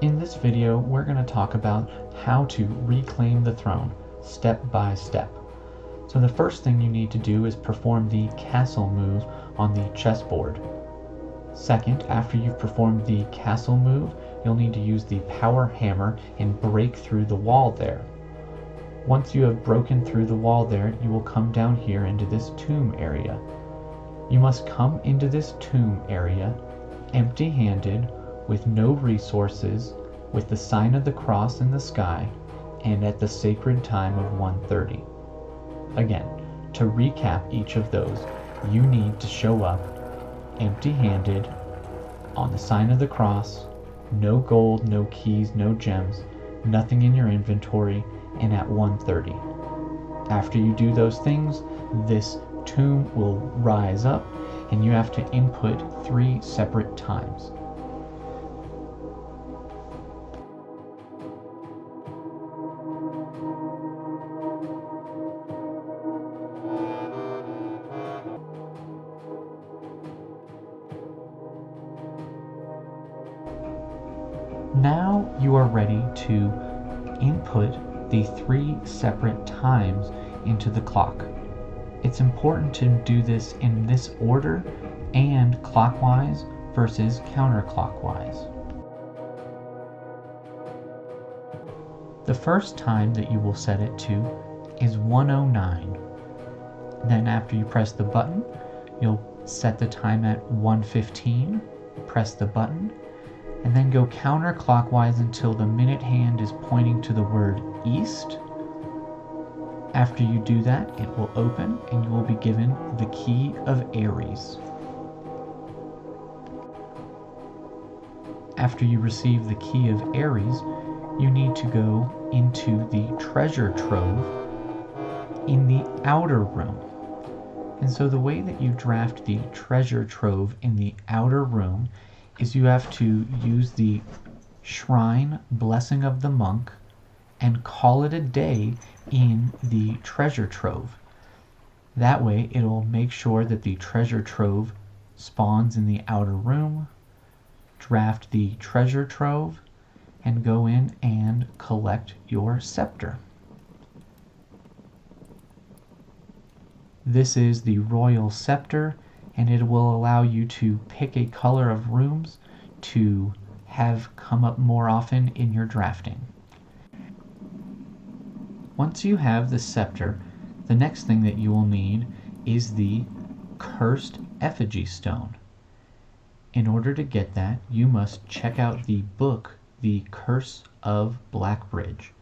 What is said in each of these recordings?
In this video, we're going to talk about how to reclaim the throne, step by step. So the first thing you need to do is perform the castle move on the chessboard. Second, after you've performed the castle move, you'll need to use the power hammer and break through the wall there. Once you have broken through the wall there, you will come down here into this tomb area. You must come into this tomb area empty-handed, with no resources, with the sign of the cross in the sky, and at the sacred time of 1:30. Again, to recap each of those, you need to show up empty-handed, on the sign of the cross, no gold, no keys, no gems, nothing in your inventory, and at 1:30. After you do those things, this tomb will rise up, and you have to input 3 separate times. Now you are ready to input the 3 separate times into the clock. It's important to do this in this order and clockwise versus counterclockwise. The first time that you will set it to is 1:09. Then after you press the button, you'll set the time at 1:15, press the button, and then go counterclockwise until the minute hand is pointing to the word east. After you do that, it will open and you will be given the key of Aries. After you receive the key of Aries, you need to go into the treasure trove in the outer room. And so the way that you draft the treasure trove in the outer room is you have to use the shrine blessing of the monk and call it a day in the treasure trove. That way it'll make sure that the treasure trove spawns in the outer room, draft the treasure trove, and go in and collect your scepter. This is the Royal Scepter, and it will allow you to pick a color of rooms to have come up more often in your drafting. Once you have the scepter, the next thing that you will need is the Cursed Effigy Stone. In order to get that, you must check out the book, The Curse of Blackbridge.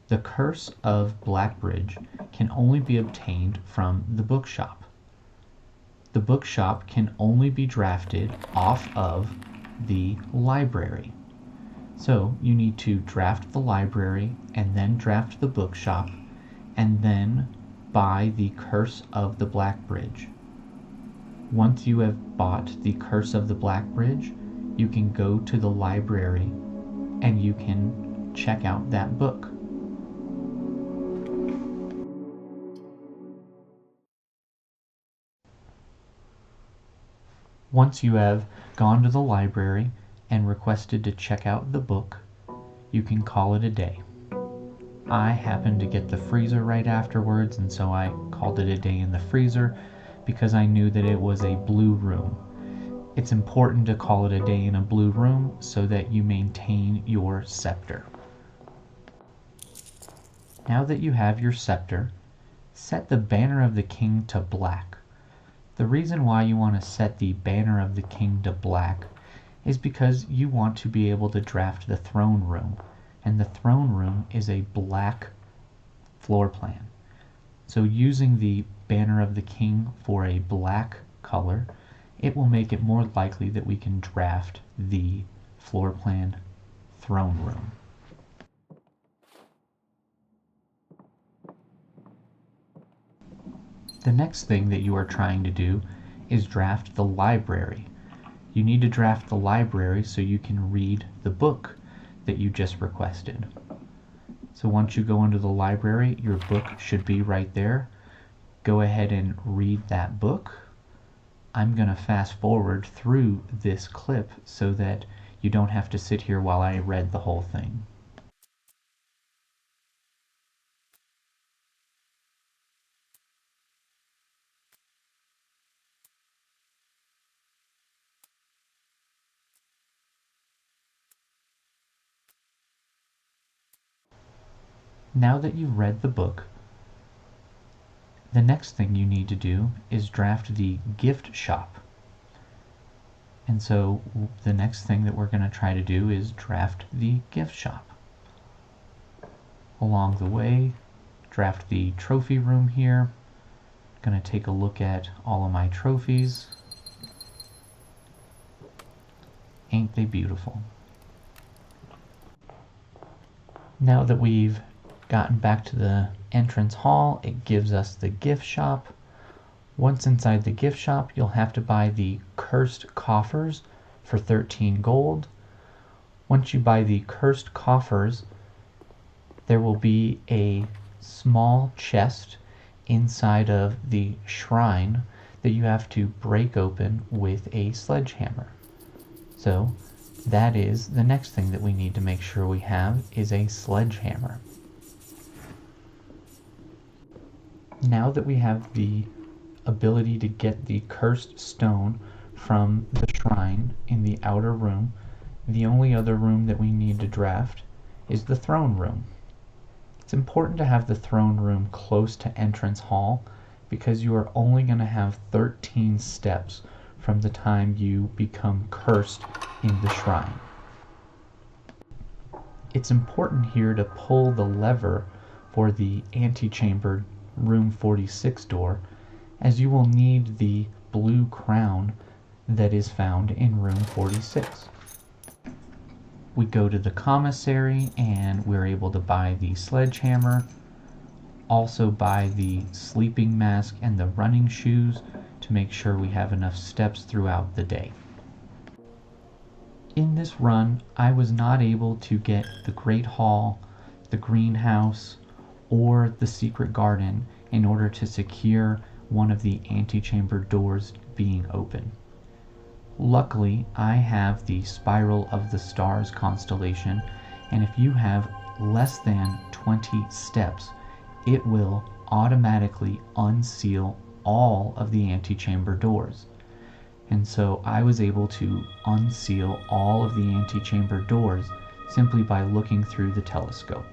The Curse of Blackbridge can only be obtained from the bookshop. The bookshop can only be drafted off of the library. So you need to draft the library and then draft the bookshop and then buy the Curse of the Blackbridge. Once you have bought the Curse of the Blackbridge, you can go to the library and you can check out that book. Once you have gone to the library and requested to check out the book, you can call it a day. I happened to get the freezer right afterwards, and so I called it a day in the freezer because I knew that it was a blue room. It's important to call it a day in a blue room so that you maintain your scepter. Now that you have your scepter, set the banner of the king to black. The reason why you want to set the banner of the king to black is because you want to be able to draft the throne room, and the throne room is a black floor plan. So using the banner of the king for a black color, it will make it more likely that we can draft the floor plan throne room. The next thing that you are trying to do is draft the library. You need to draft the library so you can read the book that you just requested. So once you go into the library, your book should be right there. Go ahead and read that book. I'm going to fast forward through this clip so that you don't have to sit here while I read the whole thing. Now that you've read the book, the next thing you need to do is draft the gift shop. And so the next thing that we're going to try to do is draft the gift shop. Along the way, draft the trophy room here. Going to take a look at all of my trophies. Ain't they beautiful? Now that we've gotten back to the entrance hall, it gives us the gift shop. Once inside the gift shop, you'll have to buy the Cursed Coffers for 13 gold. Once you buy the Cursed Coffers, there will be a small chest inside of the shrine that you have to break open with a sledgehammer. So that is the next thing that we need to make sure we have is a sledgehammer. Now that we have the ability to get the cursed stone from the shrine in the outer room, the only other room that we need to draft is the throne room. It's important to have the throne room close to entrance hall because you are only going to have 13 steps from the time you become cursed in the shrine. It's important here to pull the lever for the antechamber room 46 door, as you will need the blue crown that is found in room 46. We go to the commissary and we're able to buy the sledgehammer, also buy the sleeping mask and the running shoes to make sure we have enough steps throughout the day. In this run, I was not able to get the Great Hall, the greenhouse, or the secret garden in order to secure one of the antechamber doors being open. Luckily, I have the Spiral of the Stars constellation, and if you have less than 20 steps, it will automatically unseal all of the antechamber doors. And so I was able to unseal all of the antechamber doors simply by looking through the telescope.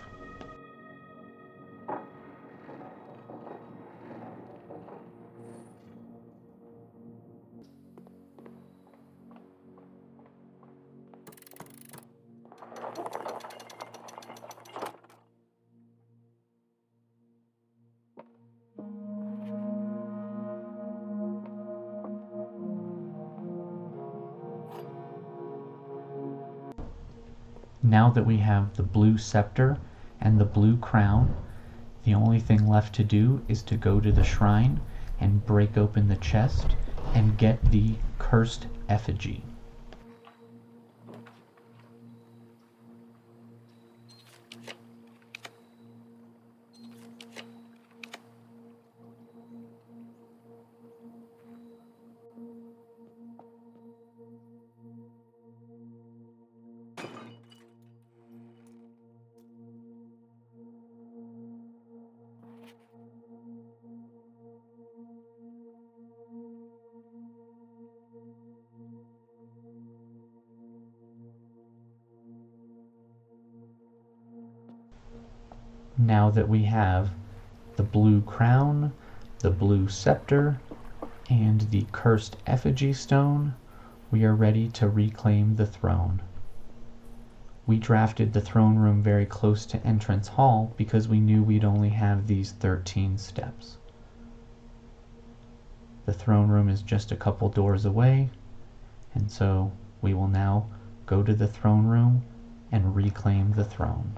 Now that we have the blue scepter and the blue crown, the only thing left to do is to go to the shrine and break open the chest and get the cursed effigy. Now that we have the blue crown, the blue scepter, and the cursed effigy stone, we are ready to reclaim the throne. We drafted the throne room very close to entrance hall because we knew we'd only have these 13 steps. The throne room is just a couple doors away, and so we will now go to the throne room and reclaim the throne.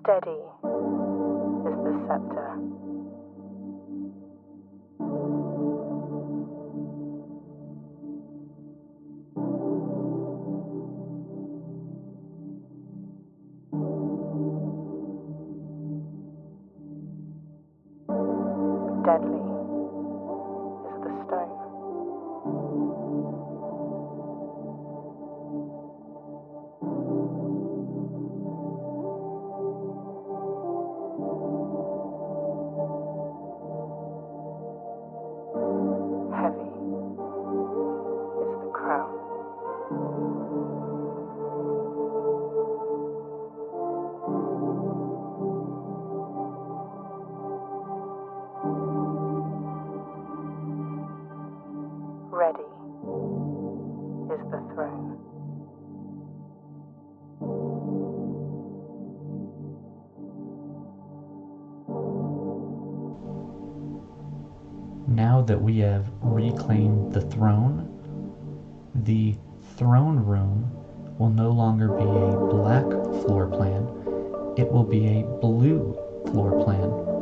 Steady is the scepter. Deadly is the stone. Heavy is the crown. Ready is the throne. Now that we have reclaimed the throne room will no longer be a black floor plan, it will be a blue floor plan.